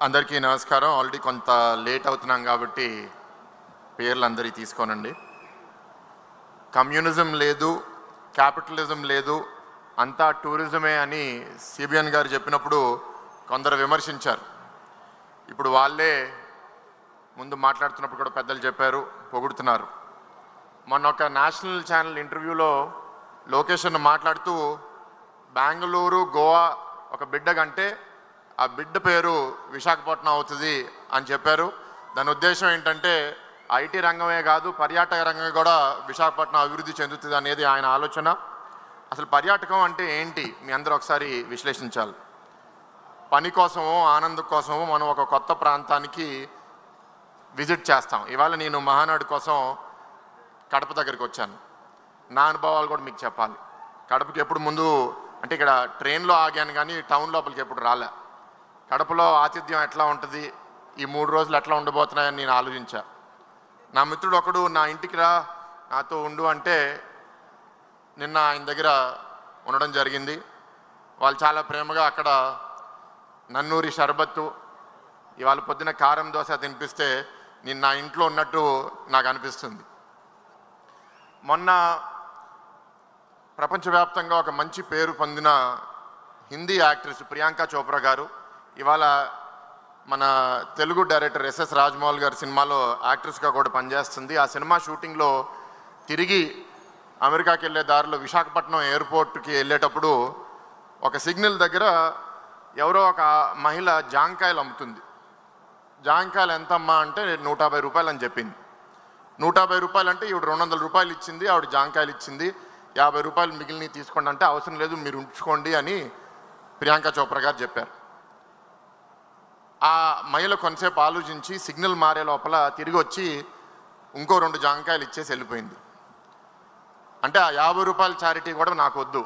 అందరికీ నమస్కారం. ఆల్రెడీ కొంత లేట్ అవుతున్నాం కాబట్టి పేర్లు అందరికీ తీసుకోనండి. కమ్యూనిజం లేదు, క్యాపిటలిజం లేదు, అంతా టూరిజమే అని సిబిఎన్ గారు చెప్పినప్పుడు కొందరు విమర్శించారు. ఇప్పుడు వాళ్ళే ముందు మాట్లాడుతున్నప్పుడు కూడా పెద్దలు చెప్పారు, పొగుడుతున్నారు. మొన్న ఒక నేషనల్ ఛానల్ ఇంటర్వ్యూలో లొకేషన్ మాట్లాడుతూ బెంగళూరు, గోవా ఒక బిడ్డ కంటే ఆ బిడ్డ పేరు విశాఖపట్నం అవుతుంది అని చెప్పారు. దాని ఉద్దేశం ఏంటంటే ఐటీ రంగమే కాదు, పర్యాటక రంగం కూడా విశాఖపట్నం అభివృద్ధి చెందుతుంది అనేది ఆయన ఆలోచన. అసలు పర్యాటకం అంటే ఏంటి మీ అందరూ ఒకసారి విశ్లేషించాలి. పని కోసమో ఆనందం కోసమో మనం ఒక కొత్త ప్రాంతానికి విజిట్ చేస్తాం. ఇవాళ నేను మహానాడు కోసం కడప దగ్గరికి వచ్చాను. నా అనుభవాలు కూడా మీకు చెప్పాలి. కడపకి ఎప్పుడు ముందు అంటే ఇక్కడ ట్రైన్లో ఆగాను కానీ టౌన్ లోపలికి ఎప్పుడు రాలే. కడపలో ఆతిథ్యం ఎట్లా ఉంటుంది, ఈ 3 రోజులు ఎట్లా ఉండబోతున్నాయని నేను ఆలోచించా. నా మిత్రుడు ఒకడు నా ఇంటికి రా, నాతో ఉండు అంటే నిన్న ఆయన దగ్గర ఉండడం జరిగింది. వాళ్ళు చాలా ప్రేమగా అక్కడ నన్నూరి షర్బత్తు, ఇవాళ పొద్దున కారం దోశ తినిపిస్తే నేను నా ఇంట్లో ఉన్నట్టు నాకు అనిపిస్తుంది. మొన్న ప్రపంచవ్యాప్తంగా ఒక మంచి పేరు పొందిన హిందీ యాక్ట్రెస్ ప్రియాంక చోప్రా గారు ఇవాళ మన తెలుగు డైరెక్టర్ ఎస్ఎస్ రాజమౌళి గారి సినిమాలో యాక్ట్రెస్గా కూడా పనిచేస్తుంది. ఆ సినిమా షూటింగ్లో తిరిగి అమెరికాకి వెళ్ళే దారిలో విశాఖపట్నం ఎయిర్పోర్ట్కి వెళ్ళేటప్పుడు ఒక సిగ్నల్ దగ్గర ఎవరో ఒక మహిళ జాంకాయలు అమ్ముతుంది. జాంకాయలు ఎంతమ్మా అంటే 150 రూపాయలు అని చెప్పింది. 150 రూపాయలు అంటే ఈవిడ 200 రూపాయలు ఇచ్చింది. ఆవిడ జాంకాయలు ఇచ్చింది. 50 రూపాయలు మిగిలినవి తీసుకోండి అంటే అవసరం లేదు, మీరు ఉంచుకోండి అని ప్రియాంక చోప్రా గారు చెప్పారు. ఆ మహిళ కొంతసేపు ఆలోచించి సిగ్నల్ మారే లోపల తిరిగి వచ్చి ఇంకో 2 జాంకాయలు ఇచ్చేసి వెళ్ళిపోయింది. అంటే ఆ 50 రూపాయల చారిటీ కూడా నాకు వద్దు,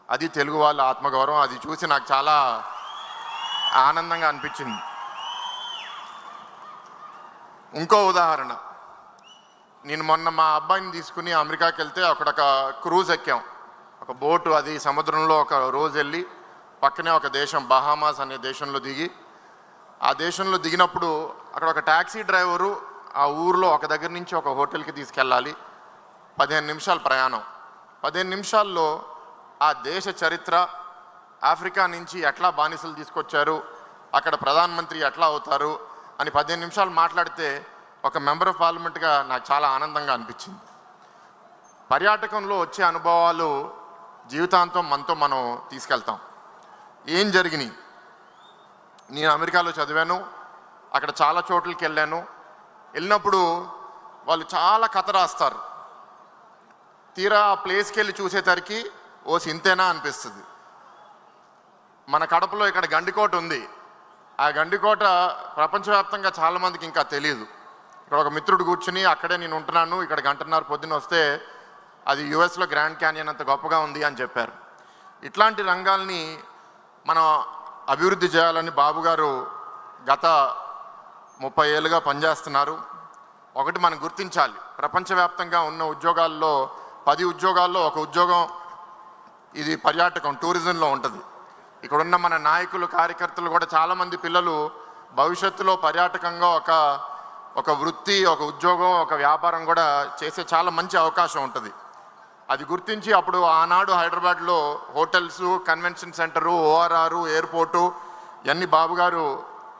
అది తెలుగు వాళ్ళ ఆత్మగౌరవం. అది చూసి నాకు చాలా ఆనందంగా అనిపించింది. ఇంకో ఉదాహరణ, నేను మొన్న మా అబ్బాయిని తీసుకుని అమెరికాకి వెళ్తే అక్కడ ఒక క్రూజ్ ఎక్కాం, ఒక బోటు. అది సముద్రంలో ఒక రోజు వెళ్ళి పక్కనే ఒక దేశం బహామాస్ అనే దేశంలో దిగి, ఆ దేశంలో దిగినప్పుడు అక్కడ ఒక ట్యాక్సీ డ్రైవరు ఆ ఊరిలో ఒక దగ్గర నుంచి ఒక హోటల్కి తీసుకెళ్ళాలి. 15 నిమిషాల ప్రయాణం. 15 నిమిషాల్లో ఆ దేశ చరిత్ర, ఆఫ్రికా నుంచి ఎట్లా బానిసలు తీసుకొచ్చారు, అక్కడ ప్రధానమంత్రి ఎట్లా అవుతారు అని 15 నిమిషాలు మాట్లాడితే ఒక మెంబర్ ఆఫ్ పార్లమెంట్గా నాకు చాలా ఆనందంగా అనిపించింది. పర్యాటకంలో వచ్చే అనుభవాలు జీవితాంతం మనతో మనం తీసుకెళ్తాం. ఏం జరిగినాయి, నేను అమెరికాలో చదివాను, అక్కడ చాలా చోట్లకి వెళ్ళినప్పుడు వాళ్ళు చాలా కథ రాస్తారు. తీరా ఆ ప్లేస్కి వెళ్ళి చూసేసరికి ఓ సింతేనా అనిపిస్తుంది. మన కడపలో ఇక్కడ గండికోట ఉంది. ఆ గండికోట ప్రపంచవ్యాప్తంగా చాలామందికి ఇంకా తెలియదు. ఇక్కడ ఒక మిత్రుడు కూర్చుని అక్కడే నేను ఉంటున్నాను, ఇక్కడ 1:30 పొద్దున వస్తే అది యుఎస్లో గ్రాండ్ క్యానియన్ అంత గొప్పగా ఉంది అని చెప్పారు. ఇట్లాంటి రంగాల్ని మనం అభివృద్ధి చేయాలని బాబు గారు గత 30 ఏళ్ళుగా పనిచేస్తున్నారు. ఒకటి మనం గుర్తించాలి, ప్రపంచవ్యాప్తంగా ఉన్న ఉద్యోగాల్లో 10 ఉద్యోగాల్లో ఒక ఉద్యోగం ఇది పర్యాటకం, టూరిజంలో ఉంటుంది. ఇక్కడున్న మన నాయకులు, కార్యకర్తలు కూడా చాలామంది పిల్లలు భవిష్యత్తులో పర్యాటకంగా ఒక వృత్తి, ఒక ఉద్యోగం, ఒక వ్యాపారం కూడా చేసే చాలా మంచి అవకాశం ఉంటుంది. అది గుర్తించి అప్పుడు ఆనాడు హైదరాబాద్లో hotels, convention centre, ORR, airport ఇవన్నీ బాబు గారు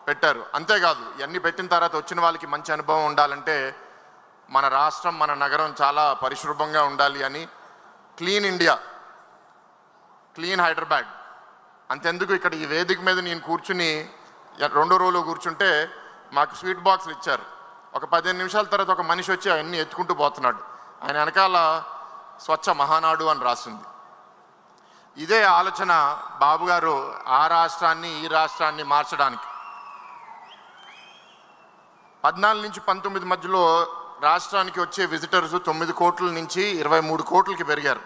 పెట్టారు. అంతేకాదు ఇవన్నీ పెట్టిన తర్వాత వచ్చిన వాళ్ళకి మంచి అనుభవం ఉండాలంటే మన రాష్ట్రం, మన నగరం చాలా పరిశుభ్రంగా ఉండాలి అని క్లీన్ ఇండియా, క్లీన్ హైదరాబాద్. అంతెందుకు ఇక్కడ ఈ వేదిక మీద నేను కూర్చుని 2వ రోజులో కూర్చుంటే మాకు స్వీట్ బాక్సులు ఇచ్చారు. ఒక 15 నిమిషాల తర్వాత ఒక మనిషి వచ్చి అవన్నీ ఎత్తుకుంటూ పోతున్నాడు. ఆయన వెనకాల స్వచ్ఛ మహానాడు అని రాస్తుంది. ఇదే ఆలోచన బాబు గారు ఆ రాష్ట్రాన్ని, ఈ రాష్ట్రాన్ని మార్చడానికి 14 నుంచి 19 మధ్యలో రాష్ట్రానికి వచ్చే విజిటర్స్ 9 కోట్ల నుంచి 23 కోట్లకి పెరిగారు.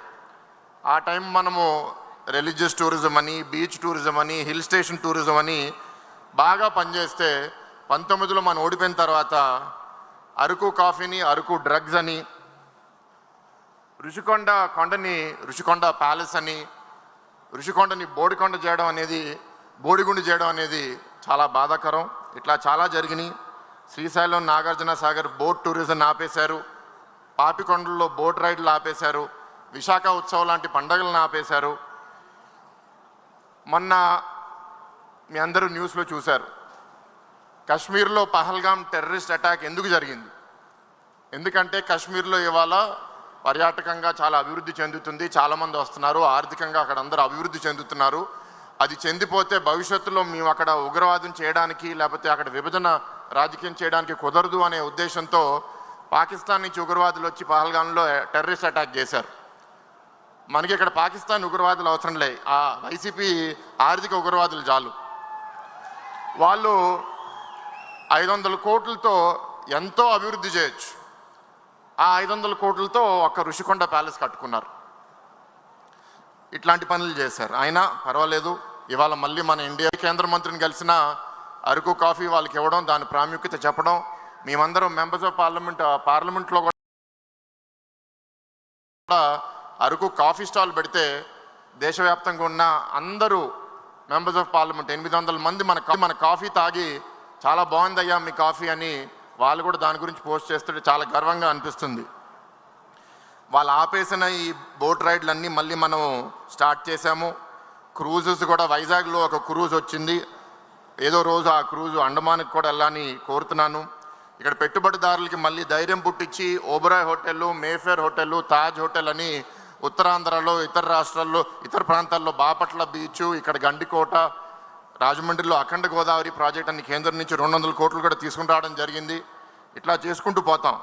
ఆ టైం మనము రిలీజియస్ టూరిజం అని, బీచ్ టూరిజం అని, హిల్ స్టేషన్ టూరిజం అని బాగా పనిచేస్తే 19లో మనం ఓడిపోయిన తర్వాత అరకు కాఫీని, అరకు డ్రగ్స్ అని, రుషికొండ కొండని రుషికొండ ప్యాలెస్ అని, రుషికొండని బోడికొండ చేయడం అనేది బోడిగుండు చేయడం అనేది చాలా బాధాకరం. ఇట్లా చాలా జరిగినాయి. శ్రీశైలం నాగార్జున సాగర్ బోట్ టూరిజం ఆపేశారు, పాపికొండల్లో బోట్ రైడ్లు ఆపేశారు, విశాఖ ఉత్సవం లాంటి పండుగలను ఆపేశారు. మొన్న మీ అందరూ న్యూస్లో చూశారు, కశ్మీర్లో పహల్గామ్ టెర్రరిస్ట్ అటాక్ ఎందుకు జరిగింది? ఎందుకంటే కశ్మీర్లో ఇవాళ పర్యాటకంగా చాలా అభివృద్ధి చెందుతుంది, చాలామంది వస్తున్నారు, ఆర్థికంగా అక్కడ అందరూ అభివృద్ధి చెందుతున్నారు. అది చెందిపోతే భవిష్యత్తులో మేము అక్కడ ఉగ్రవాదం చేయడానికి లేకపోతే అక్కడ విభజన రాజకీయం చేయడానికి కుదరదు అనే ఉద్దేశంతో పాకిస్తాన్ నుంచి ఉగ్రవాదులు వచ్చి పహల్గామ్లో టెర్రరిస్ట్ అటాక్ చేశారు. మనకి ఇక్కడ పాకిస్తాన్ ఉగ్రవాదులు అవసరం లే, ఆ వైసీపీ ఆర్థిక ఉగ్రవాదులు చాలు. వాళ్ళు 500 కోట్లతో ఎంతో అభివృద్ధి చేయొచ్చు. ఆ 500 కోట్లతో ఒక ఋషికొండ ప్యాలెస్ కట్టుకున్నారు. ఇట్లాంటి పనులు చేశారు. అయినా పర్వాలేదు, ఇవాళ మళ్ళీ మన ఇండియా కేంద్ర మంత్రిని కలిసిన అరకు కాఫీ వాళ్ళకి ఇవ్వడం, దాని ప్రాముఖ్యత చెప్పడం, మేమందరం మెంబర్స్ ఆఫ్ పార్లమెంట్లో కూడా అరకు కాఫీ స్టాల్ పెడితే దేశవ్యాప్తంగా ఉన్న అందరూ మెంబర్స్ ఆఫ్ పార్లమెంట్ 800 మంది మన కాఫీ తాగి చాలా బాగుందయ్యా మీ కాఫీ అని వాళ్ళు కూడా దాని గురించి పోస్ట్ చేస్తుంటే చాలా గర్వంగా అనిపిస్తుంది. వాళ్ళు ఆపేసిన ఈ బోట్ రైడ్లన్నీ మళ్ళీ మనం స్టార్ట్ చేశాము. క్రూజెస్ కూడా వైజాగ్లో ఒక క్రూజ్ వచ్చింది. ఏదో రోజు ఆ క్రూజ్ అండమాన్కి కూడా వెళ్ళాలని కోరుతున్నాను. ఇక్కడ పెట్టుబడిదారులకి మళ్ళీ ధైర్యం పుట్టించి ఓబరాయ్ హోటళ్ళు, మేఫేర్ హోటళ్ళు, తాజ్ హోటల్ అని ఉత్తరాంధ్రలో, ఇతర రాష్ట్రాల్లో, ఇతర ప్రాంతాల్లో బాపట్ల బీచ్, ఇక్కడ గండికోట, రాజమండ్రిలో అఖండ గోదావరి ప్రాజెక్ట్ అని కేంద్రం నుంచి 200 కోట్లు కూడా తీసుకుని రావడం జరిగింది. ఇట్లా చేసుకుంటూ పోతాం.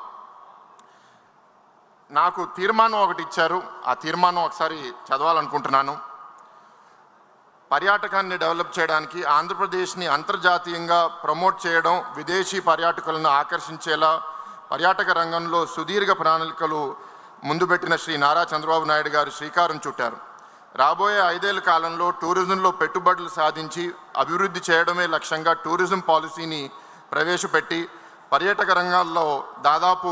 నాకు తీర్మానం ఒకటి ఇచ్చారు, ఆ తీర్మానం ఒకసారి చదవాలనుకుంటున్నాను. పర్యాటకాన్ని డెవలప్ చేయడానికి ఆంధ్రప్రదేశ్ని అంతర్జాతీయంగా ప్రమోట్ చేయడం, విదేశీ పర్యాటకులను ఆకర్షించేలా పర్యాటక రంగంలో సుదీర్ఘ ప్రణాళికలు ముందుపెట్టిన శ్రీ నారా చంద్రబాబు నాయుడు గారు శ్రీకారం చుట్టారు. రాబోయే 5 ఏళ్ల కాలంలో టూరిజంలో పెట్టుబడులు సాధించి అభివృద్ధి చేయడమే లక్ష్యంగా టూరిజం పాలసీని ప్రవేశపెట్టి పర్యాటక రంగాల్లో దాదాపు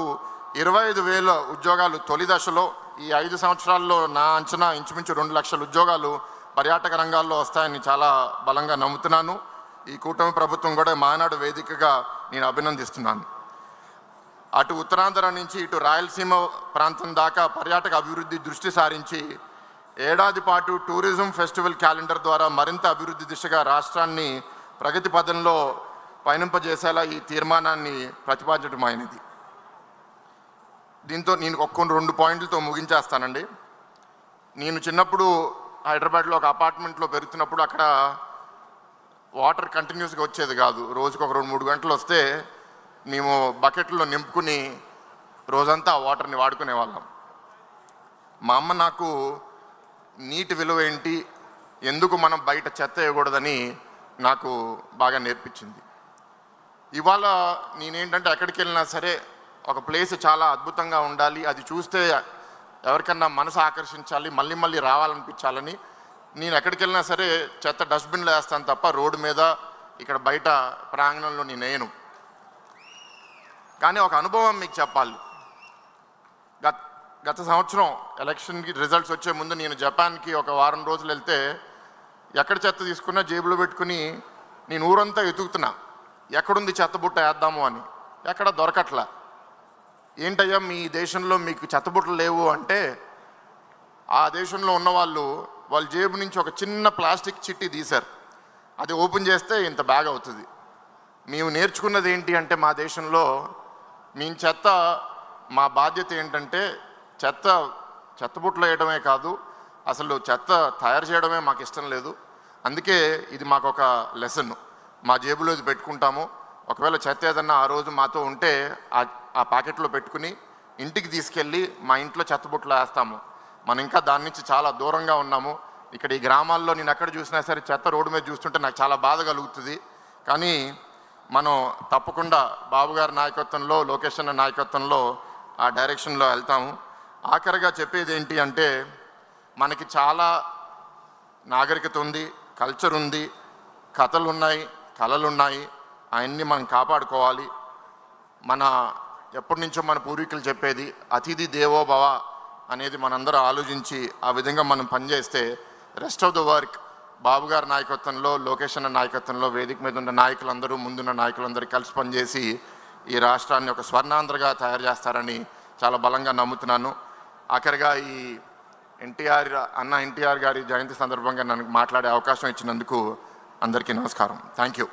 25,000 ఉద్యోగాలు తొలి దశలో, ఈ 5 సంవత్సరాల్లో నా అంచనా ఇంచుమించు 2 లక్షల ఉద్యోగాలు పర్యాటక రంగాల్లో వస్తాయని చాలా బలంగా నమ్ముతున్నాను. ఈ కూటమి ప్రభుత్వం కూడా మానాడు వేదికగా నేను అభినందిస్తున్నాను. అటు ఉత్తరాంధ్ర నుంచి ఇటు రాయలసీమ ప్రాంతం దాకా పర్యాటక అభివృద్ధి దృష్టి సారించి ఏడాది పాటు టూరిజం ఫెస్టివల్ క్యాలెండర్ ద్వారా మరింత అభివృద్ధి దిశగా రాష్ట్రాన్ని ప్రగతి పథంలో పయనింపజేసేలా ఈ తీర్మానాన్ని ప్రతిపాదించడమైనది. దీంతో నేను 2 పాయింట్లతో ముగించేస్తానండి. నేను చిన్నప్పుడు హైదరాబాద్లో ఒక అపార్ట్మెంట్లో పెరుగుతున్నప్పుడు అక్కడ వాటర్ కంటిన్యూస్గా వచ్చేది కాదు. రోజుకు ఒక 2-3 గంటలు వస్తే మేము బకెట్లో నింపుకుని రోజంతా ఆ వాటర్ని వాడుకునేవాళ్ళం. మా అమ్మ నాకు నీటి విలువ ఏంటి, ఎందుకు మనం బయట చెత్త వేయకూడదని నాకు బాగా నేర్పించింది. ఇవాళ నేనేంటంటే ఎక్కడికి వెళ్ళినా సరే ఒక ప్లేస్ చాలా అద్భుతంగా ఉండాలి, అది చూస్తే ఎవరికన్నా మనసు ఆకర్షించాలి, మళ్ళీ మళ్ళీ రావాలనిపించాలని నేను ఎక్కడికి వెళ్ళినా సరే చెత్త డస్ట్బిన్లో వేస్తాను తప్ప రోడ్డు మీద, ఇక్కడ బయట ప్రాంగణంలో నేను వేయను. కానీ ఒక అనుభవం మీకు చెప్పాలి. గత సంవత్సరం ఎలక్షన్కి రిజల్ట్స్ వచ్చే ముందు నేను జపాన్కి ఒక వారం రోజులు వెళ్తే ఎక్కడ చెత్త తీసుకున్నా జేబులో పెట్టుకుని నేను ఊరంతా ఎతుకుతున్నా, ఎక్కడుంది చెత్తబుట్ట వేద్దాము అని. ఎక్కడ దొరకట్లా. ఏంటయ్యా మీ దేశంలో మీకు చెత్తబుట్టలు లేవు అంటే, ఆ దేశంలో ఉన్నవాళ్ళు వాళ్ళ జేబు నుంచి ఒక చిన్న ప్లాస్టిక్ చిట్టి తీశారు. అది ఓపెన్ చేస్తే ఇంత బ్యాగ్ అవుతుంది. మేము నేర్చుకున్నది ఏంటి అంటే మా దేశంలో మేము చెత్త, మా బాధ్యత ఏంటంటే చెత్తబుట్టలు వేయడమే కాదు, అసలు చెత్త తయారు చేయడమే మాకు ఇష్టం లేదు. అందుకే ఇది మాకు ఒక లెసన్. మా జేబులో ఇది పెట్టుకుంటాము. ఒకవేళ చెత్త ఏదన్నా ఆ రోజు మాతో ఉంటే ఆ ప్యాకెట్లో పెట్టుకుని ఇంటికి తీసుకెళ్ళి మా ఇంట్లో చెత్తబుట్టలు వేస్తాము. మనం ఇంకా దాని నుంచి చాలా దూరంగా ఉన్నాము. ఇక్కడ ఈ గ్రామాల్లో నేను ఎక్కడ చూసినా సరే చెత్త రోడ్డు మీద చూస్తుంటే నాకు చాలా బాధ కలుగుతుంది. కానీ మనం తప్పకుండా బాబు గారి నాయకత్వంలో, లోకేష్ అన్న నాయకత్వంలో ఆ డైరెక్షన్లో వెళ్తాము. ఆఖరిగా చెప్పేది ఏంటి అంటే, మనకి చాలా నాగరికత ఉంది, కల్చర్ ఉంది, కథలు ఉన్నాయి, కళలు ఉన్నాయి. అవన్నీ మనం కాపాడుకోవాలి. మన ఎప్పటి నుంచో మన పూర్వీకులు చెప్పేది అతిథి దేవో భవ అనేది మనందరూ ఆలోచించి ఆ విధంగా మనం పనిచేస్తే రెస్ట్ ఆఫ్ ద వర్క్ బాబు గారి నాయకత్వంలో, లోకేష్ అన్న నాయకత్వంలో, వేదిక మీద ఉన్న నాయకులందరూ, ముందున్న నాయకులందరూ కలిసి పనిచేసి ఈ రాష్ట్రాన్ని ఒక స్వర్ణాంధ్రగా తయారు చేస్తారని చాలా బలంగా నమ్ముతున్నాను. ఆఖరిగా ఈ ఎన్టీఆర్ గారి జయంతి సందర్భంగా నన్ను మాట్లాడే అవకాశం ఇచ్చినందుకు అందరికీ నమస్కారం. Thank you.